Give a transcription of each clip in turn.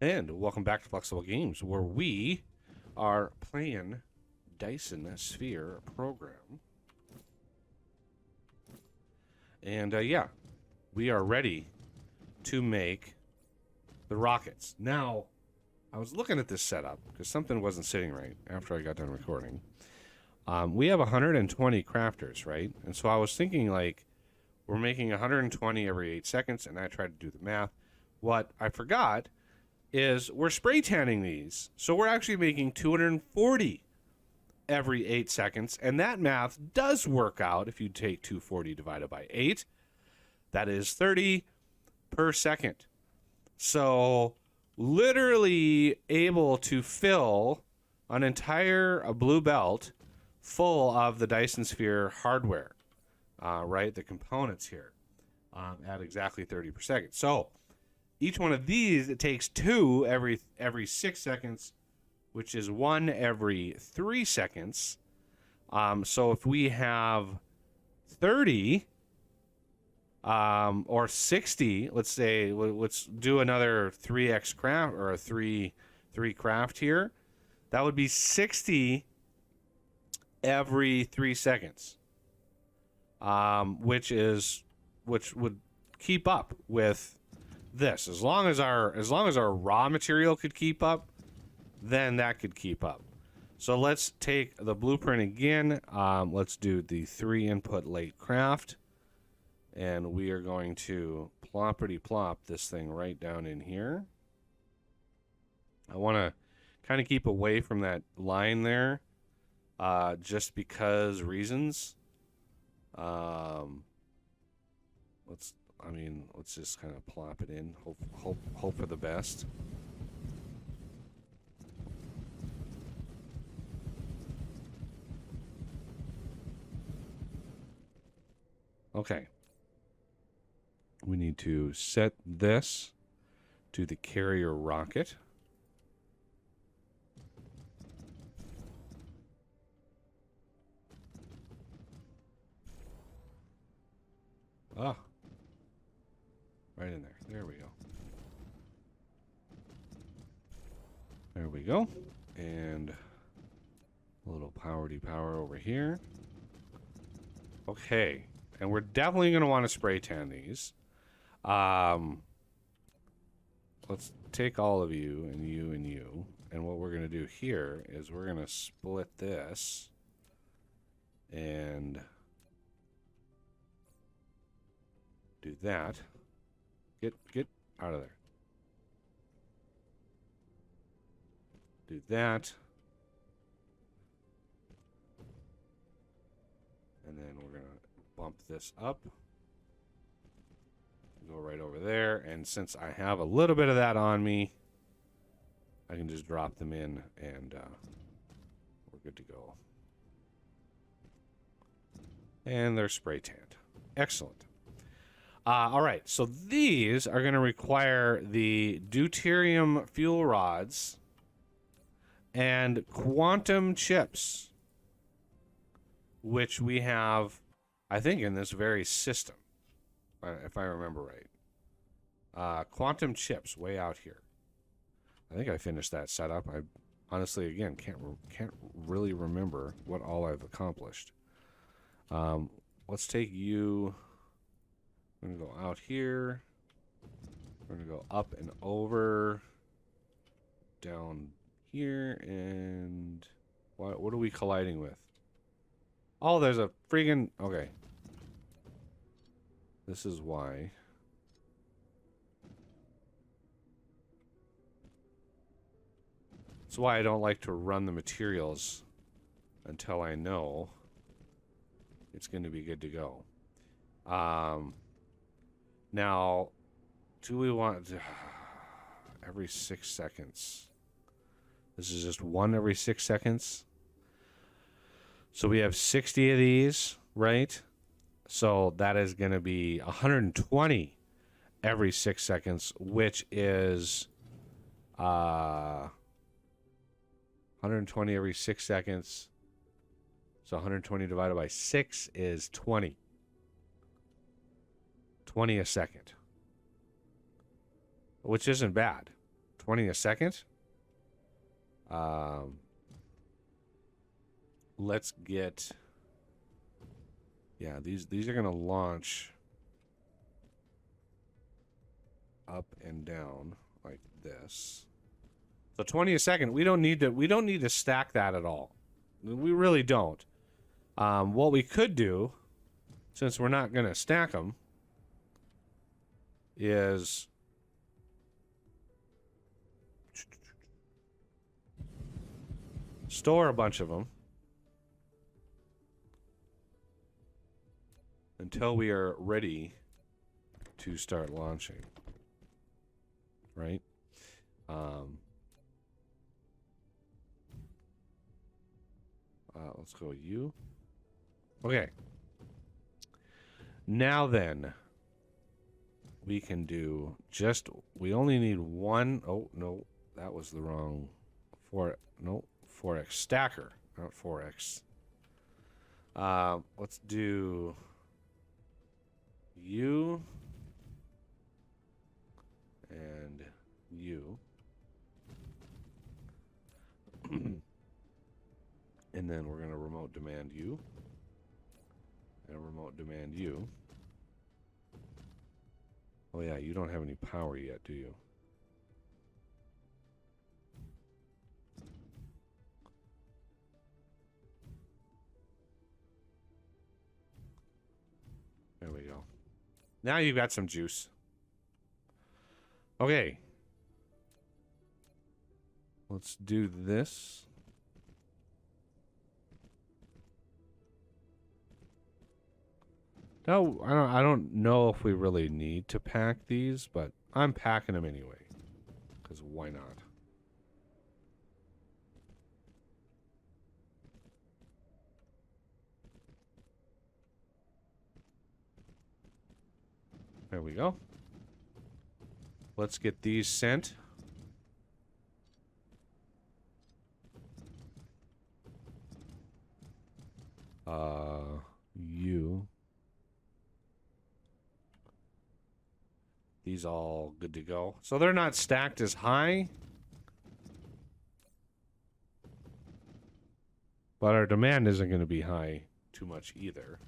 And welcome back to Flexible Games, where we are playing Dyson Sphere program. And yeah, we are ready to make the rockets. Now, I was looking at this setup because something wasn't sitting right after I got done recording. We have 120 crafters, right? And so I was thinking, like, we're making 120 every 8 seconds, and I tried to do the math. What I forgot is we're spray tanning these. So we're actually making 240 every 8 seconds. And that math does work out if you take 240 divided by 8. That is 30 per second. So literally able to fill an entire blue belt full of the Dyson Sphere hardware, right? The components here at exactly 30 per second. So each one of these, it takes 2 every 6 seconds, which is 1 every 3 seconds. So if we have 30 or 60, let's say, let's do another 3x craft or a 3 craft here. That would be 60 every 3 seconds, which would keep up with this. As long as our raw material could keep up, then that could keep up. So let's take the blueprint again. Let's do the 3 input late craft, and we are going to ploppity plop this thing right down in here. I want to kind of keep away from that line there, just because reasons. Let's just kind of plop it in. Hope for the best. Okay. We need to set this to the carrier rocket. Ah. Right in there. There we go. There we go. And a little power-y power over here. Okay. And we're definitely going to want to spray tan these. Let's take all of you and you and you. And what we're going to do here is we're going to split this. And do that. Get out of there. Do that. And then we're going to bump this up. Go right over there. And since I have a little bit of that on me, I can just drop them in and we're good to go. And they're spray tanned. Excellent. All right, so these are going to require the deuterium fuel rods and quantum chips, which we have, I think, in this very system, if I remember right. Quantum chips way out here. I think I finished that setup. I honestly, again, can't really remember what all I've accomplished. Let's take you. We're going to go out here. We're going to go up and over. Down here. And what are we colliding with? Oh, there's a friggin'... Okay. This is why. That's why I don't like to run the materials until I know it's going to be good to go. Now, do we want every 6 seconds? This is just 1 every 6 seconds. So we have 60 of these, right? So that is going to be 120 every 6 seconds, which is 120 every 6 seconds. So 120 divided by 6 is 20. 20 a second, which isn't bad. 20 a second. Let's get... Yeah, these are going to launch up and down like this. So 20 a second. We don't need to stack that at all. We really don't. What we could do, since we're not going to stack them, is store a bunch of them until we are ready to start launching. Right? Let's go U. Okay. Now then, we can do we only need one. Oh, no, that was the wrong 4x stacker, not 4x. Let's do U and U. And then we're going to remote demand U. And remote demand U. Oh yeah, you don't have any power yet, do you? There we go. Now you've got some juice. Okay. Let's do this. No, I don't know if we really need to pack these, but I'm packing them anyway. Because why not? There we go. Let's get these sent. You. These all good to go. So they're not stacked as high. But our demand isn't going to be high too much either.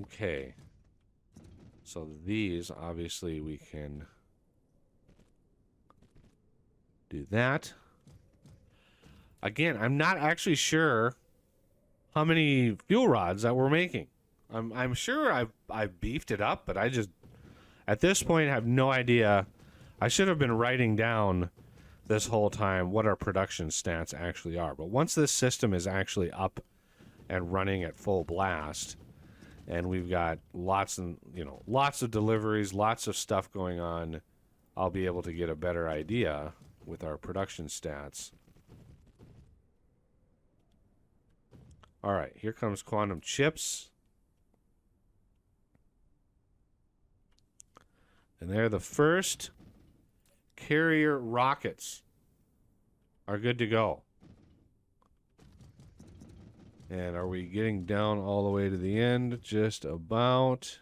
Okay. So these, obviously, we can do that. Again, I'm not actually sure how many fuel rods that we're making. I'm sure I've beefed it up, but I just, at this point, have no idea. I should have been writing down this whole time what our production stats actually are. But once this system is actually up and running at full blast, and we've got lots of deliveries, lots of stuff going on, I'll be able to get a better idea with our production stats. All right, here comes quantum chips. And they're the first carrier rockets are good to go. And are we getting down all the way to the end? Just about.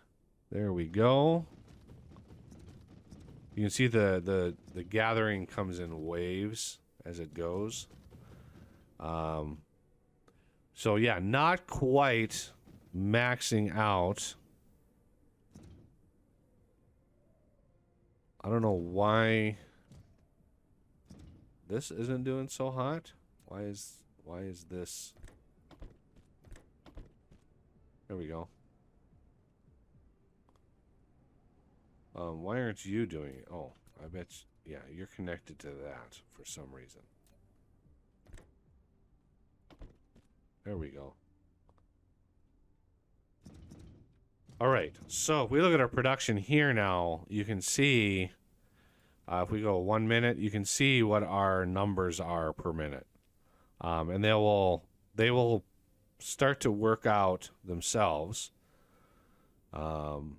There we go. You can see the gathering comes in waves as it goes. So yeah, not quite maxing out. I don't know why this isn't doing so hot. Why is this? There we go. Why aren't you doing it? Oh, I bet yeah, you're connected to that for some reason. There we go. All right, so if we look at our production here now, you can see, if we go 1 minute, you can see what our numbers are per minute. And they will start to work out themselves. You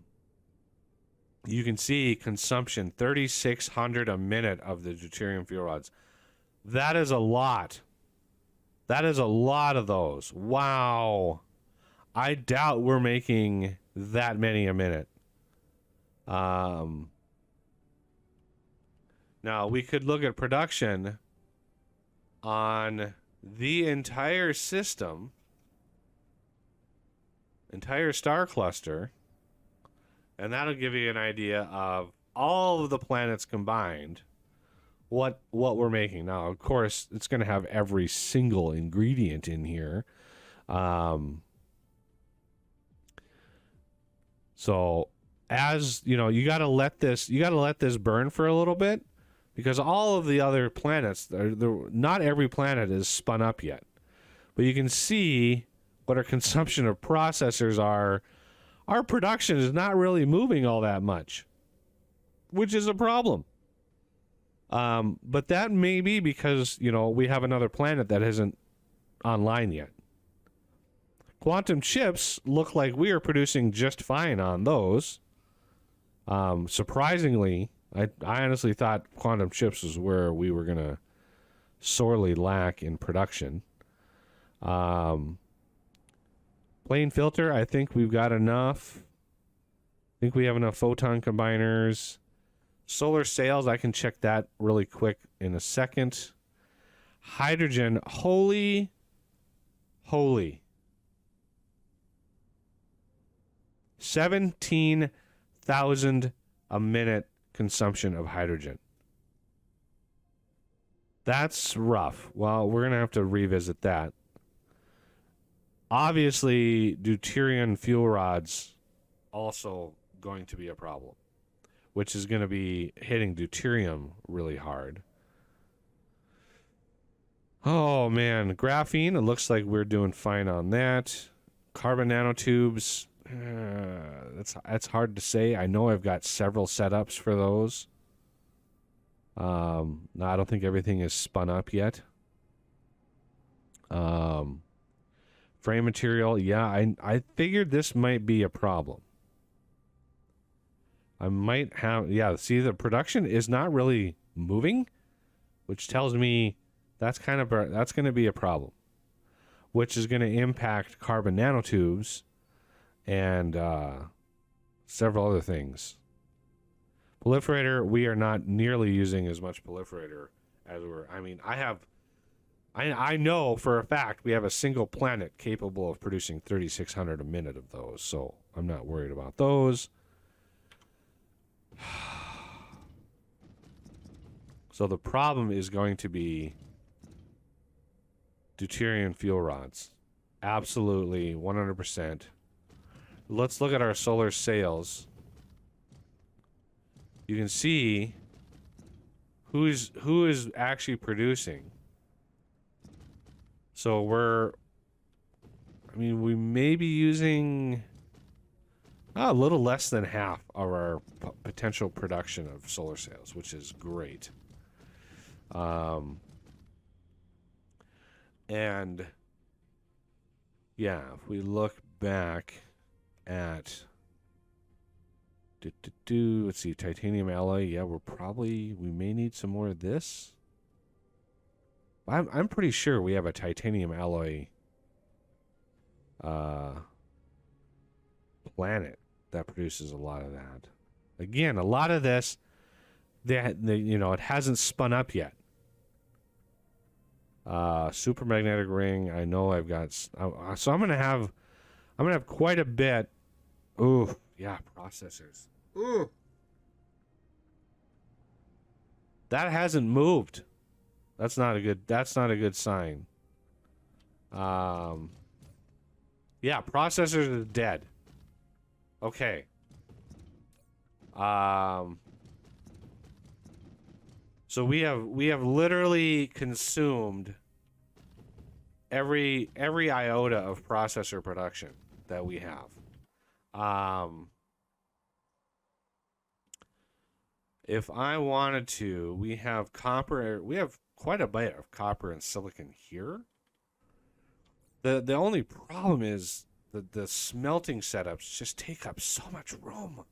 can see consumption, 3,600 a minute of the deuterium fuel rods. That is a lot. That is a lot of those. Wow. I doubt we're making that many a minute. Now we could look at production on the entire system, entire star cluster, and that'll give you an idea of all of the planets combined, what we're making. Now, of course, it's going to have every single ingredient in here. So as you know, you got to let this burn for a little bit, because all of the other planets, not every planet is spun up yet, but you can see what our consumption of processors are. Our production is not really moving all that much, which is a problem. But that may be because, we have another planet that isn't online yet. Quantum chips look like we are producing just fine on those. Surprisingly, I honestly thought quantum chips was where we were going to sorely lack in production. Plane filter, I think we've got enough. I think we have enough photon combiners. Solar sails, I can check that really quick in a second. Hydrogen, holy. 17,000 a minute consumption of hydrogen. That's rough. Well, we're going to have to revisit that. Obviously, deuterium fuel rods also going to be a problem, which is going to be hitting deuterium really hard. Oh, man. Graphene, it looks like we're doing fine on that. Carbon nanotubes, that's hard to say. I know I've got several setups for those. No, I don't think everything is spun up yet. Frame material, yeah, I figured this might be a problem. I might have, see, the production is not really moving, which tells me that's going to be a problem, which is going to impact carbon nanotubes and several other things. Proliferator, we are not nearly using as much proliferator as I know for a fact we have a single planet capable of producing 3,600 a minute of those, so I'm not worried about those. So the problem is going to be deuterium fuel rods. Absolutely, 100%. Let's look at our solar sails. You can see who is actually producing. So we may be using a little less than half of our potential production of solar sails, which is great. And yeah, if we look back at let's see, titanium alloy, yeah, we may need some more of this. I'm pretty sure we have a titanium alloy planet that produces a lot of that. Again, a lot of this, it hasn't spun up yet. Supermagnetic ring, I know I've got, so I'm gonna have quite a bit. Ooh, yeah, processors. Ooh, that hasn't moved. That's not a good sign. Yeah, processors are dead. Okay. So we have literally consumed every iota of processor production that we have. If I wanted to, we have copper. We have quite a bit of copper and silicon here. The only problem is that the smelting setups just take up so much room.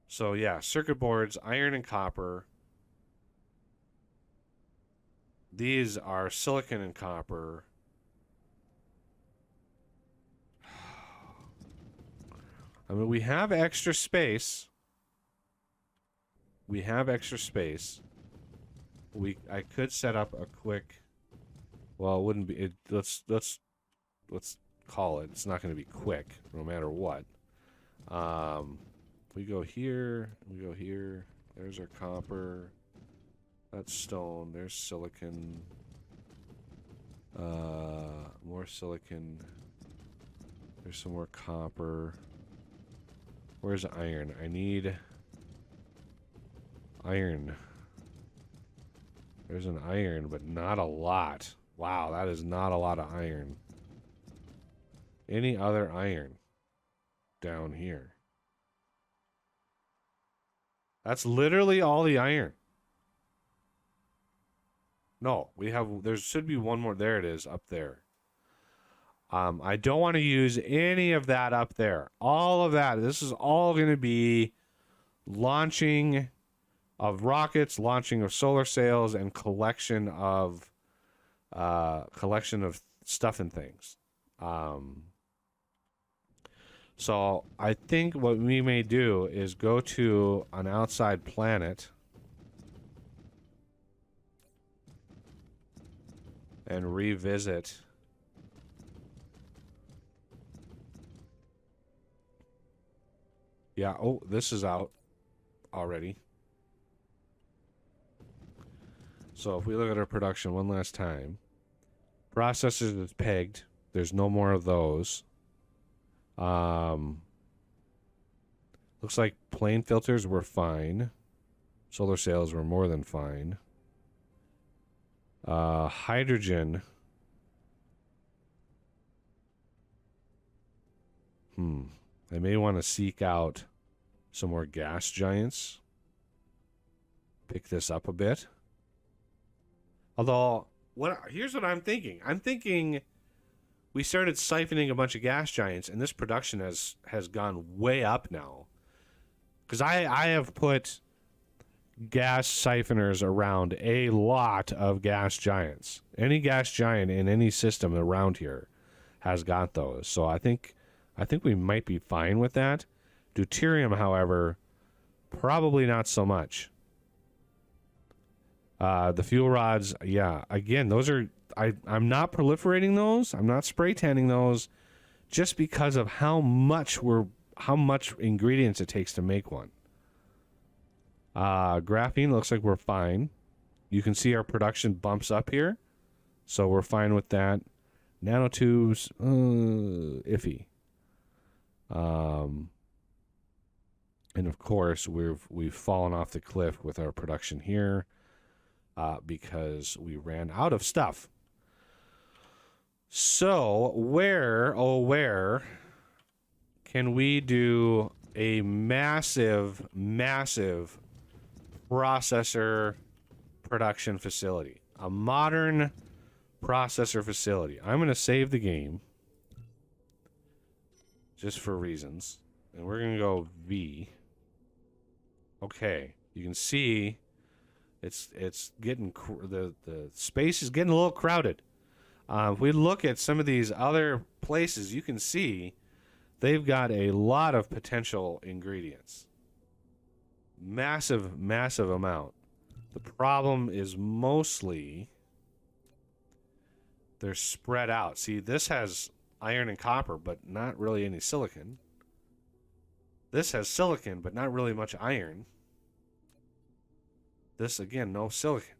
So yeah, circuit boards, iron and copper. These are silicon and copper. I mean, we have extra space. We have extra space. I could set up a quick. Well, it wouldn't be. Let's call it. It's not going to be quick, no matter what. We go here. We go here. There's our copper. That's stone. There's silicon. More silicon. There's some more copper. Where's iron? I need iron. There's an iron, but not a lot. Wow, that is not a lot of iron. Any other iron down here? That's literally all the iron. No, we have, there should be one more. There it is, up there. I don't want to use any of that up there. All of that. This is all going to be launching of rockets, launching of solar sails, and collection of stuff and things. So I think what we may do is go to an outside planet and revisit. Yeah, oh, this is out already. So if we look at our production one last time, processors is pegged. There's no more of those. Looks like plane filters were fine. Solar sails were more than fine. Hydrogen. I may want to seek out some more gas giants. Pick this up a bit. Although, here's what I'm thinking. I'm thinking we started siphoning a bunch of gas giants, and this production has gone way up now. Because I have put gas siphoners around a lot of gas giants. Any gas giant in any system around here has got those. So I think we might be fine with that. Deuterium, however, probably not so much. The fuel rods, yeah. Again, those are I'm not proliferating those. I'm not spray tanning those, just because of how much ingredients it takes to make one. Graphene looks like we're fine. You can see our production bumps up here, so we're fine with that. Nanotubes, iffy. And of course, we've fallen off the cliff with our production here, because we ran out of stuff. So where can we do a massive processor production facility? A modern processor facility. I'm going to save the game just for reasons. And we're going to go V. Okay. You can see it's getting, the space is getting a little crowded. If we look at some of these other places, you can see they've got a lot of potential ingredients. Massive amount. The problem is mostly they're spread out. See, this has iron and copper, but not really any silicon. This has silicon, but not really much iron. This, again, no silicon.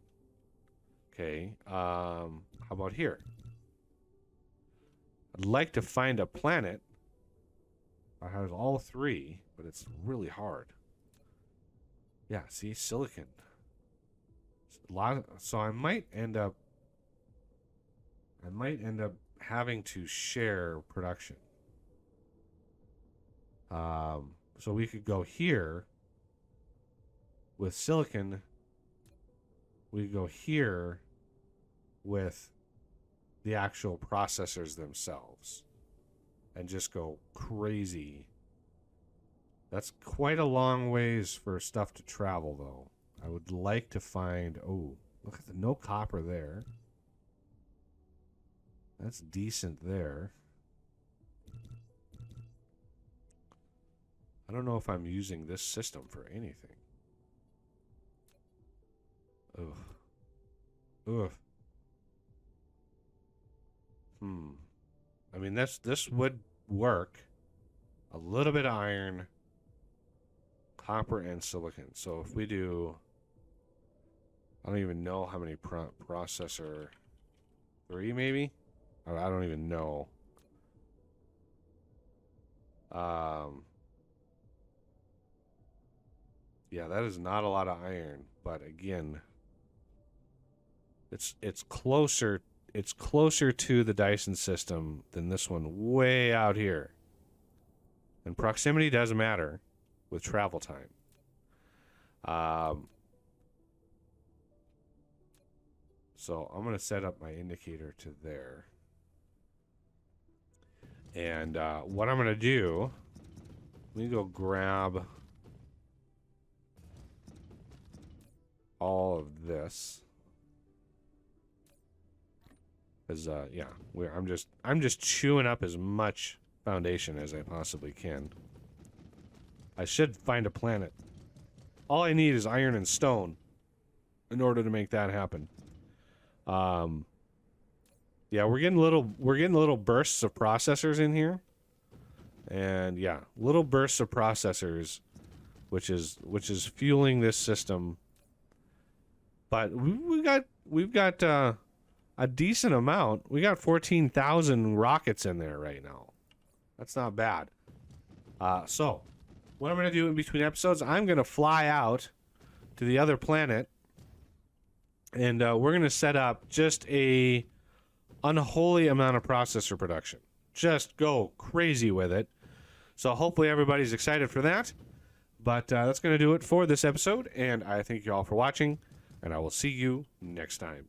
Okay, how about here? I'd like to find a planet that has all three, but it's really hard. Yeah, see, silicon. So I might end up having to share production. So we could go here with silicon. We could go here with the actual processors themselves and just go crazy. That's quite a long ways for stuff to travel, though. I would like to find... Oh, look at the no copper there. That's decent there. I don't know if I'm using this system for anything. Ugh. Ugh. I mean, this would work. A little bit of iron, copper, and silicon. So if we do, I don't even know how many processor. 3 maybe? I don't even know. Yeah, that is not a lot of iron, but again, it's closer to the Dyson system than this one way out here. And proximity does matter with travel time. So I'm going to set up my indicator to there. And what I'm going to do, let me go grab all of this. Because, yeah, I'm just chewing up as much foundation as I possibly can. I should find a planet. All I need is iron and stone in order to make that happen. Yeah, we're getting little bursts of processors in here. And yeah, little bursts of processors, which is fueling this system. But we've got a decent amount. We got 14,000 rockets in there right now. That's not bad. So what I'm going to do in between episodes, I'm going to fly out to the other planet, and we're going to set up just a unholy amount of processor production. Just go crazy with it. So hopefully everybody's excited for that. But that's going to do it for this episode, and I thank you all for watching, and I will see you next time.